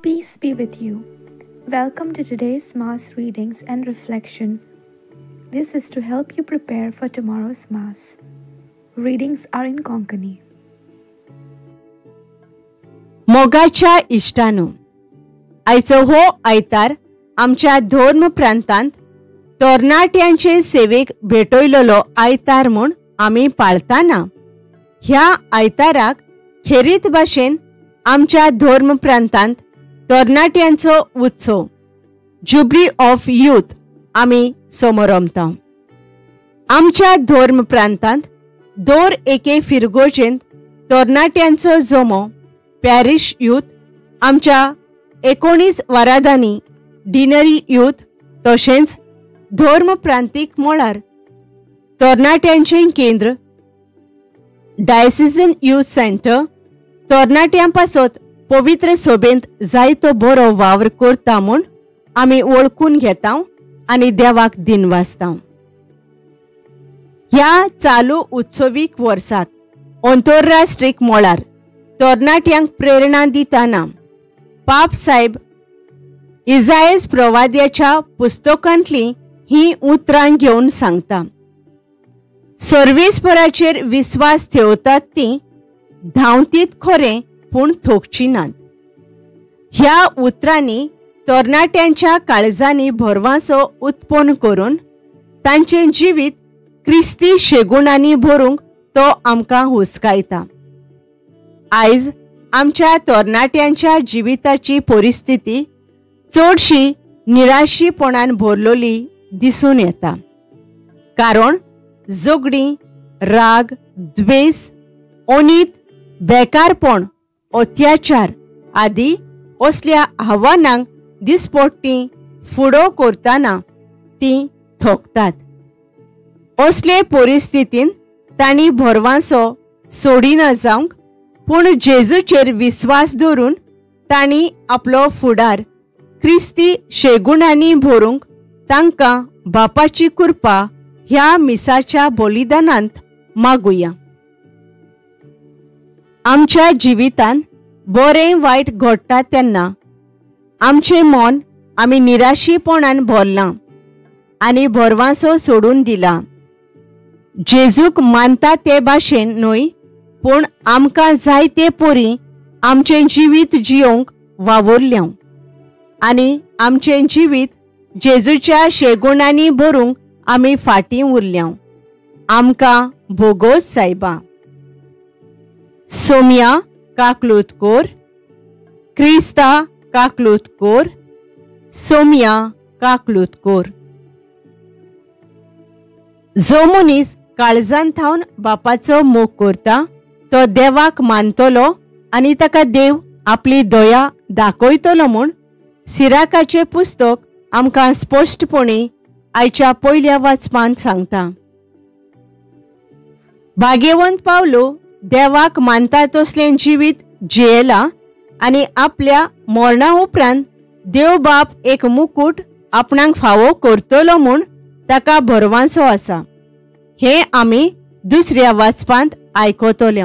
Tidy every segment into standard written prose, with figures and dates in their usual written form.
Peace be with you. Welcome to today's Mass readings and reflections. This is to help you prepare for tomorrow's Mass. Readings are in Konkani. मोगाच्या इष्टानो, आयचो हो आयतार आमच्या धर्म प्रांतांत तरणाट्यांचे सेवेक भेटयलोलो आयतार म्हूण आमी पाळताना ह्या आयताराक खेरीत भाशेन आमच्या धर्म प्रांतांत तरणाट्यांचो उत्सव जुबली ऑफ यूथ आमी समोरमता. आमच्या धर्म प्रांतांत दर एके फिरगोजेंत तरणाट्यांचो जमो पॅरिश यूथ, आमच्या 19 वारादांनी डिनरी यूथ तशेंच धर्म प्रांतीक मळार तरणाट्यांचें केंद्र डायसिजन यूथ सेंटर तरणाट्यां पासत पवित्र सोबेंत जायतो बरो वावर करता म्हूण आमी वळखून घेता आनी देवाक दिनवासता. ह्या चालू उत्सवीक वर्साक अंतरराष्ट्रीय मळार तरणाट्यांक प्रेरणा दिताना पाप साहेब इजायस प्रवाद्याच्या पुस्तकांतली ही उतरां घेवन सांगता. सर्वेस्पराचेर विस्वास ठेवतात ती धांवतीत खरें पूण थोकची नात. ह्या उतरांनी तरणाट्यांच्या काळजांनी भरवासो उत्पन्न करून तांचें जिवीत क्रिस्ती शेगुणांनी भरूंक तो आमकां हुस्कायता. आयज आमच्या तरणाट्यांच्या जिविताची परिस्थिती चडशी निराशीपणान भरलोली दिसून येता. कारण झगडीं, राग, द्वेष, अनीत, बेकारपण, अत्याचार आदी असल्या आव्हानांक दिसपट्टी फुडो करतना तीं थोकतात. असले परिस्थितींत तांणी भरवासो सोडिना जावंक पूण जेजूचेर विस्वास दवरून तांणी आपलो फुडार क्रिस्ती शेगुणांनी भरूंक तांकां बापाची कृपा ह्या मिसाच्या बलिदानांत मागुया. आमच्या जिवितांत बरें वायट घडटा तेन्ना आमचें मन आमी निराशीपणान भरलां आनी भरवासो सोडून दिला. जेजूक मानता ते भाशेन न्हय पूण आमकां जाय ते परी आमचें जिवीत जियोंक वावुरल्या आनी आमचें जिवीत जेजूच्या शेगुणांनी भरूंक आमी फाटीं उरल्या. आमकां भोगोस सायबा. सोम्या काकलुतकोर, क्रिस्ता काकलुतकोर, सोम्या काकलुतकोर. जो मनीस काळजान थावन बापाचो मोग करता तो देवाक मानतलो आनी ताका देव आपली दया दाखयतलो म्हूण सिराकाचें पुस्तक आमकां स्पश्टपणी आयच्या पयल्या वाचपांत सांगता. भाग्यवंत पावलो देवाक मानता तसलें जिवीत जियेला आनी आपल्या मरणा उपरांत देव बाप एक मुकूट आपणाक फावो करतलो म्हूण ताका भरवासो आसा. हे आमी दुसऱ्या वाचपांत आयकतले.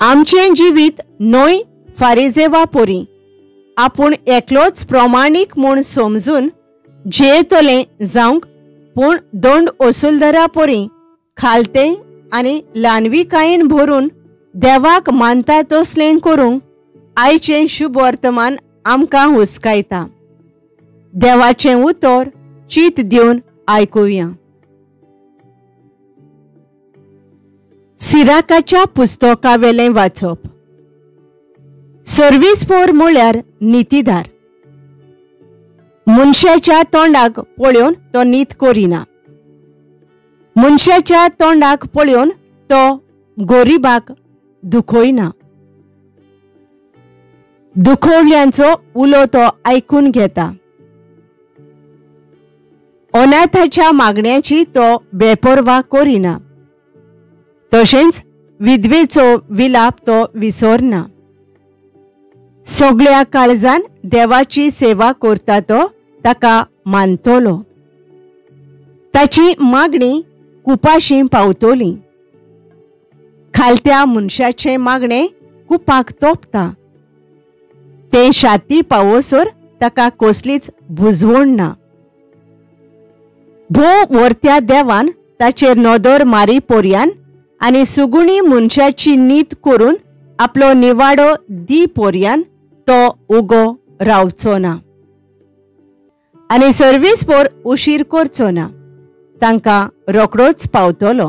आमचें जिवीत न्हय फारिजेवा परी आपूण एकलोच प्रमाणीक म्हूण समजून जियेतलें जावंक पूण दंड वसूलदारा परी खालतें आनी ल्हानविकायेन भरून देवाक मानता तसलें करूंक आयचें शुभ वर्तमान आमकां हुस्कायता. देवाचें उतर चित दिवन आयकुया. सिराकाच्या पुस्तकावेलें वाचप. सर्वेस्पर म्हळ्यार नितीदार. मनशाच्या तोंडाक पळोवन तो नीत करिना. मनशाच्या तोंडाक पळोवन तो गोरिबाक दुखयना. दुखवल्यांचो उलो तो आयकून घेता. अनाथाच्या मागण्याची तो बेपर्वा करिना. तशेंच विधवेचो विलाप तो विसरना. सगळ्या काळजान देवाची सेवा करता तो ताका मानतलो. ताची मागणी कुपाशी पावतली. खालत्या मनशाचे मागणे कुपाक तोपता ते शाती पावोसोर ताका कसलीच बुजवण ना. भोव वर्त्या देवान ताचेर नदर मारी पोरयान आनी सुगुणी मनशाची नीत करून आपलो निवाडो दी पोरयान तो उगो रावचो ना. आनी सर्विसपोर उशीर करचो ना, तांकां रोकडोच पावतलो.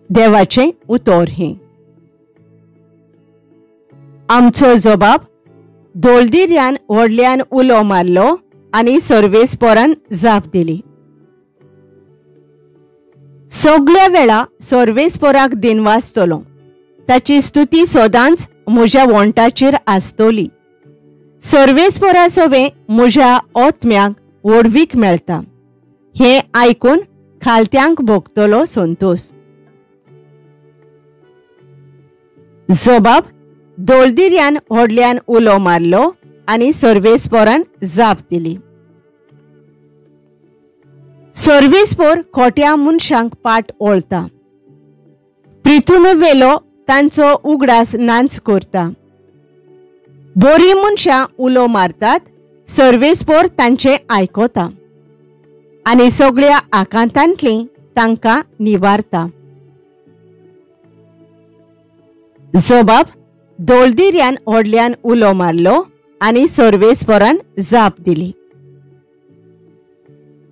देवाचें उतर हें. आमचो जबाब दोळदिर्यान व्हडल्यान उलो मारलो आनी सर्वेस्पोरान जाप दिली. सगळ्या वेळा सर्वेस्पोराक दिनवासतलो. ताची स्तुती सदांच म्हज्या वंटाचेर आसतली. सर्वेस्पोरा सवें म्हज्या ओतम्याक ओडवीक मेळटा. हें आयकून खालत्यांक भोगतलो संतोष. जबाब दोळदिर्यान व्हडल्यान उलो मारलो आनी सर्वेस्पोरान जाप दिली. सर्वेस्पोर खोट्या मनशांक पाट ओळता. प्रितून वेलो तांचो उगडास नांच करता. बरी मनशां उलो मारतात, सर्वेस्पोर तांचें आयकता आनी सगळ्या आकांतांतलीं तांकां निवारता. जबाब दोळदिर्यान व्हडल्यान उलो मारलो आनी सर्वेस्पोरान जाप दिली.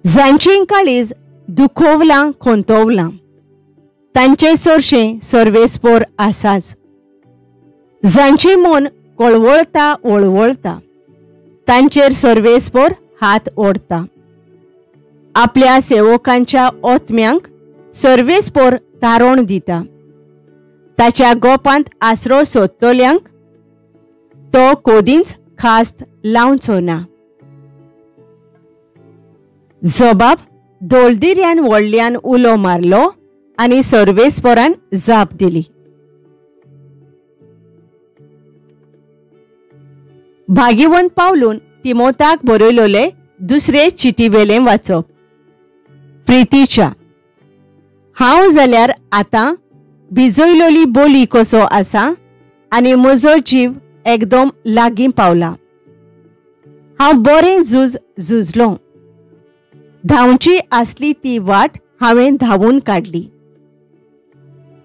जांचीं काळीज दुखोवलां खोंतोवलां, तांचे चडशें सर्वेस्पोर आसाच. जांचें मन कळवळता वळवळता, तांचेर सर्वेस्पोर हात ओडता. आपल्या सेवकांच्या ओतम्यांक सर्वेस्पोर तारण दिता. ताच्या गोपांत आसरो सोदतल्यांक तो कोदींच खास्त लावचो ना. जबाब दोळदिर्यान व्हडल्यान उलो मारलो आनी सर्वेस्पोरान जाप दिली. भाग्यवंत पावलून तिमोथाक बरयलोले दुसरे चिटीवेलें वाचप. प्रितीच्या, हांव जाल्यार आतां भिजयलोली बोली कसो आसा आनी म्हजो जीव एकदम लागीं पावला. हांव बरें झूज झुजलों. धांवची आसली ती वाट हांवें धांवून काडली.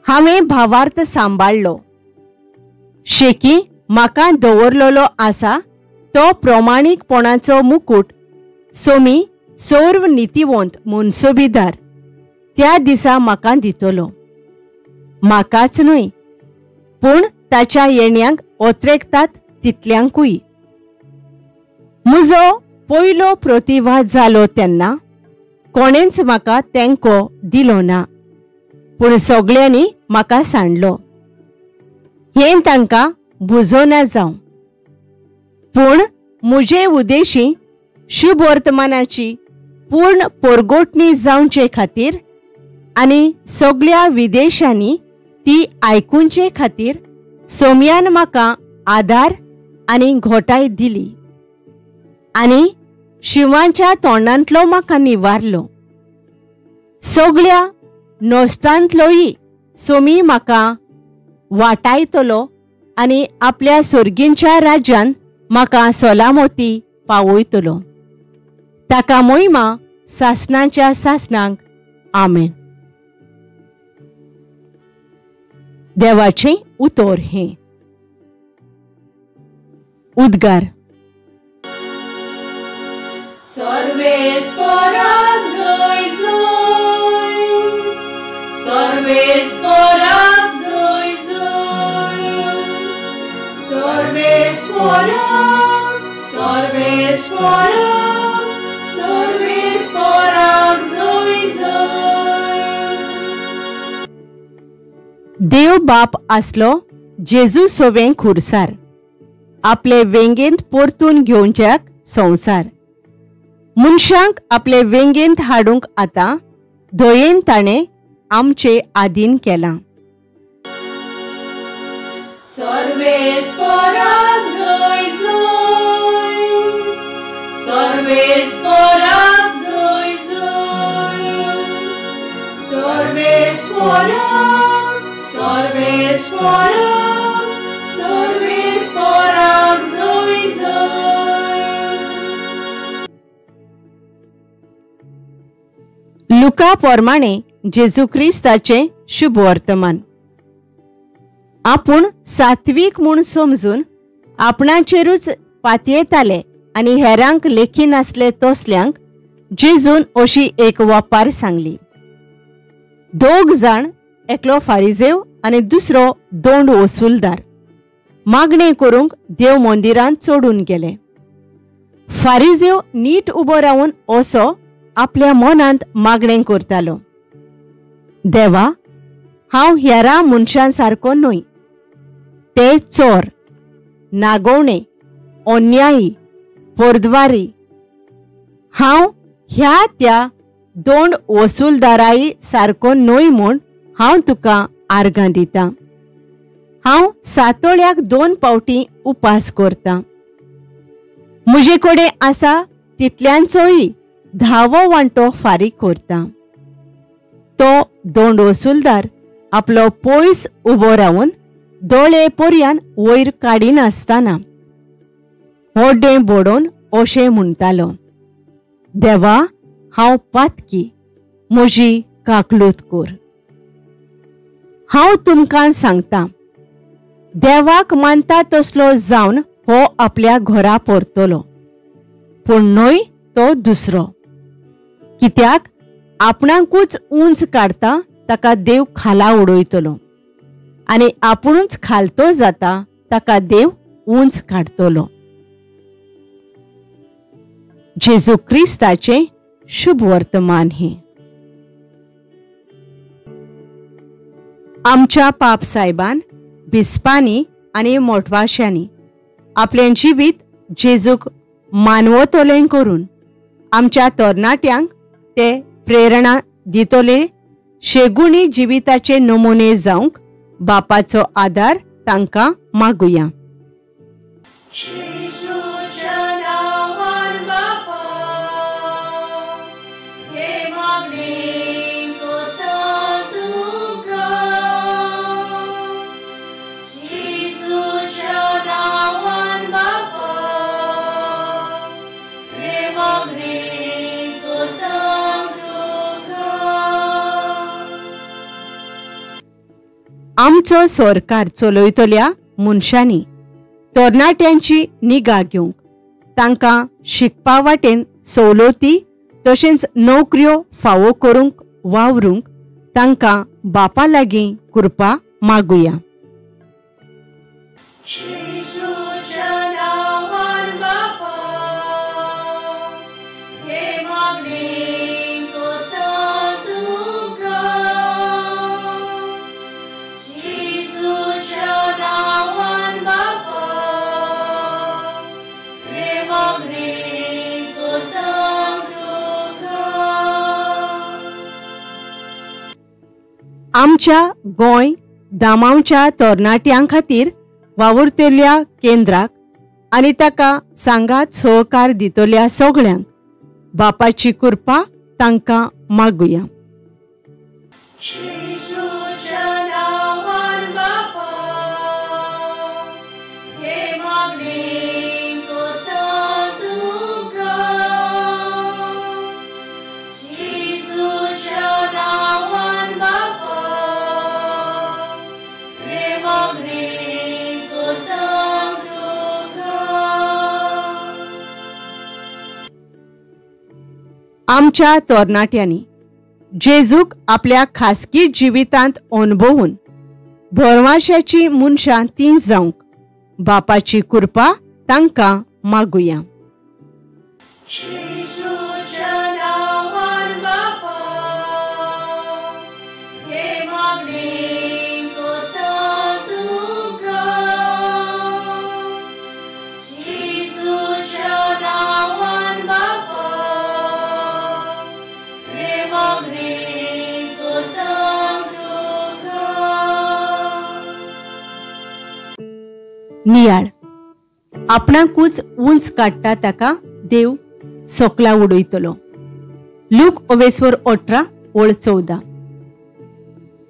हांवें भावार्थ सांबाळ्ळो. शेकी म्हाका दवरलोलो आसा तो प्रमाणीकपणाचो मुकुट सोमी सर्व नितीवंत मनसोबीदार त्या दिसा म्हाका दितलो. म्हाकाच न्हय, पूण ताच्या येण्यांक ओत्रेकतात तितल्यांकूय. म्हजो पयलो प्रतिवाद जालो तेन्ना कोणेंच म्हाका तेंको दिलो ना, पूण सगळ्यांनी म्हाका सांडलो. हें तांकां बुजोना जावं. पूण म्हजे उद्देशी शुभ वर्तमानाची पूर्ण परगोटणी जावचे खातीर आनी सगळ्या विदेशांनी ती आयकूंचे खातीर सोम्यान म्हाका आदार आनी घोटाय दिली आनी शिवांच्या तोंडांतलो म्हाका निवारलो. सगळ्या नोश्टांतलोय सोमी म्हाका वाटायतलो आनी आपल्या सर्गींच्या राज्यांत म्हाका सोलामती पावयतलो. ताका महिमा सासणाच्या सासणांक. आमेन. देवाचें उतर हें. उद्गार. सर्वेस्पोराक जय जय, सर्वेस्पोराक जय जय, सर्वेस्पोराक, सर्वेस्पोराक, सर्वेस्पोराक जय जय. देव बाप आसलो जेजू सोवें खुरसार, आपले वेंगेंत परतून घेवच्याक संवसार. मनशांक आपले वेंगेंत हाडूंक आतां धयेन ताणें आमचे आदीन केलां. सर्वेस्पोराक जय जय, सर्वेस्पोराक जय जय, सर्वेस्पोराक, सर्वेस्पोराक, सर्वेस्पोराक लुका प्रमाणे जेजू ख्रिस्ताचे शुभ वर्तमान. आपूण सात्विक म्हूण समजून आपणाचेरूच पातयेताले आनी हेरांक लेखी नासले तसल्यांक जेजून अशी एक वापार सांगली. 2 जाण, एकलो फारिजेव आनी दुसरो दोंड वसूलदार, मागणे करूंक देव मंदिरांत चडून गेले. फारिजेव नीट उबो रावन असो आपल्या मनांत मागणें करतालो, देवा, हांव हेरा मनशां सारको न्हय. ते चोर, नागोवणे, अन्यायी, पोरदवारी. हांव ह्या त्या दोंड वसूलदाराई सारको न्हय म्हूण हांव तुका आर्गां दितां. हांव सातोळ्याक 2 पावटी उपास करतां. म्हजे कडेन आसा तितल्यांचोय 10वो वांटो फारीक करतां. तो दोंड वसूलदार आपलो पयस उबो रावन दोळे पर्यान वयर काडिनासतना व्हडें बोडोवन अशें म्हणटालो, देवा, हांव पातकी, म्हजी काकलूत कर. हांव तुमकां सांगतां, देवाक मानता तसलो जावन हो आपल्या घरा परतलो, पूण न्हय तो दुसरो. कित्याक आपणाकूच उंच काडटा ताका देव खाला उडयतलो, आनी आपुणूच खालतो जाता ताका देव उंच काडतलो. जेजू ख्रिस्ताचे शुभ वर्तमान हे. आमच्या पाप साहेबान भिस्पांनी आनी मोठवाश्यांनी आपलें जिवीत जेजूक मानवतोलें करून आमच्या तरणाट्यांक ते प्रेरणा दितले शेगुणी जिविताचे नमुने जावंक बापाचो आदार तांकां मागुया. आमचो सरकार चलयतल्या मनशांनी तरणाट्यांची निगा घेवंक, तांकां शिकपा वाटेन सवलती तशेंच नोकऱ्यो फावो करूंक वावरूंक तांकां बापा लागीं कृपा मागुया. आमच्या गोंय दामांवच्या तरणाट्यां खातीर वावुरतल्या केंद्राक आनी ताका सांगात सहकार दितल्या सगळ्यांक बापाची कृपा तांकां मागुया. आमच्या तरणाट्यांनी जेजूक आपल्या खासगी जिवितांत अनुभवून भरवशाची मनशां ती जावंक बापाची कृपा तांकां मागुया. नियाळ आपणाकूच उंच काडटा ताका देव सोकला उडयतलो. लूक 18:14.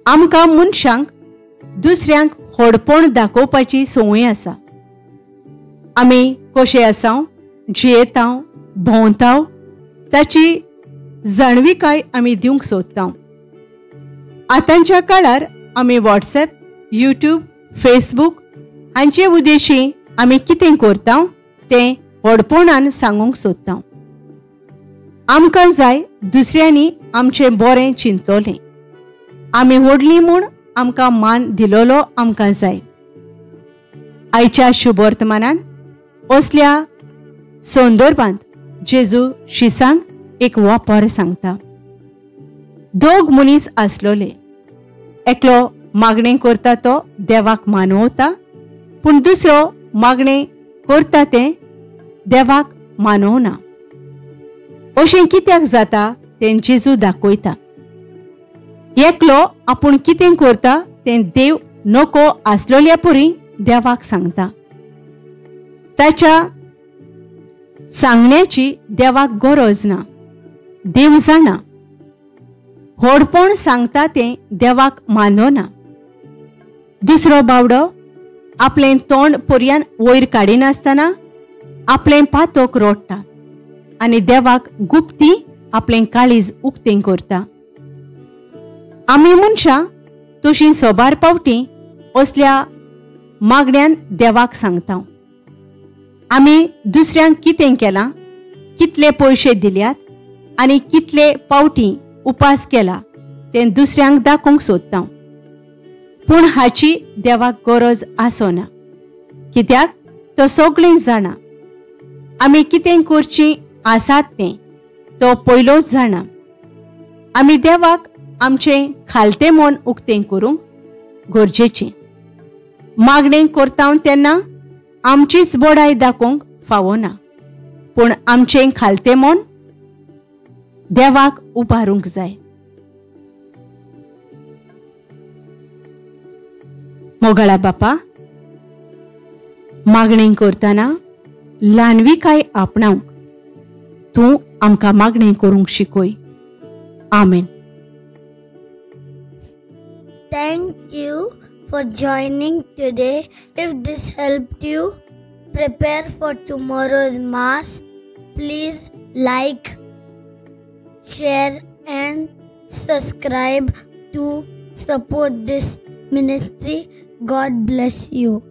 आमकां मनशांक दुसऱ्यांक होडपण दाखोवपाची संवय आसा. आमी कशे आसाव, जियेताव, भोंवताव ताची जाणविकाय आमी दिवंक सोदता. आतांच्या काळार आमी व्हॉट्सॲप, यूट्यूब, फेसबूक हांचे उद्देशी आमी कितें करता तें व्हडपणान सांगूंक सोदता. आमकां जाय दुसऱ्यांनी आमचें बरें चिंतलोलें. आमी व्हडलीं म्हूण आमकां मान दिलोलो आमकां जाय. आयच्या शुभवर्तमानांत असल्या संदर्भांत जेजू शिसांक एक वापर सांगता. दोग मनीस आसलोले. एकलो मागणें करता तो देवाक मानवता, पूण दुसरो मागणें करता तें देवाक मानवना. अशें कित्याक जाता तें जेजू दाखयता. एकलो आपूण कितें करता तें देव नको आसलोल्या परी देवाक सांगता. ताच्या सांगण्याची देवाक गरज ना. देव जाणा. व्हडपण सांगता तें देवाक मानना. दुसरो बावडो आपलें तोंड पर्यान वयर काडिनासतना आपलें पातोक रोडटा आनी देवाक गुप्ती आपलें काळीज उक्तें करता. आमी मनशां तशीं सोबार पावटी असल्या मागण्यांत देवाक सांगता. आमी दुसऱ्यांक कितें केलां, कितले पयशे दिल्यात आनी कितले पावटी उपास केला तें दुसऱ्यांक दाखोवंक सोदता. पूण हाची देवाक गरज आसना, कित्याक तो सगळें जाणा. आमी कितें करचीं आसात तें तो पयलोच जाणा. आमी देवाक आमचें खालतें मन उक्तें करूंक गरजेचें. मागणें करता तेन्ना आमचीच बडाय दाखोवंक फावना, पूण आमचें खालतें मन देवाक उबारूंक जाय. मोगळा बापा, मागणें करतना ल्हानविकाय आपणावंक तूं आमकां मागणें करूंक शिकय. आमेन. Thank you for joining today. If this helped you prepare for tomorrow's Mass, please like, share and subscribe to support this ministry. God bless you.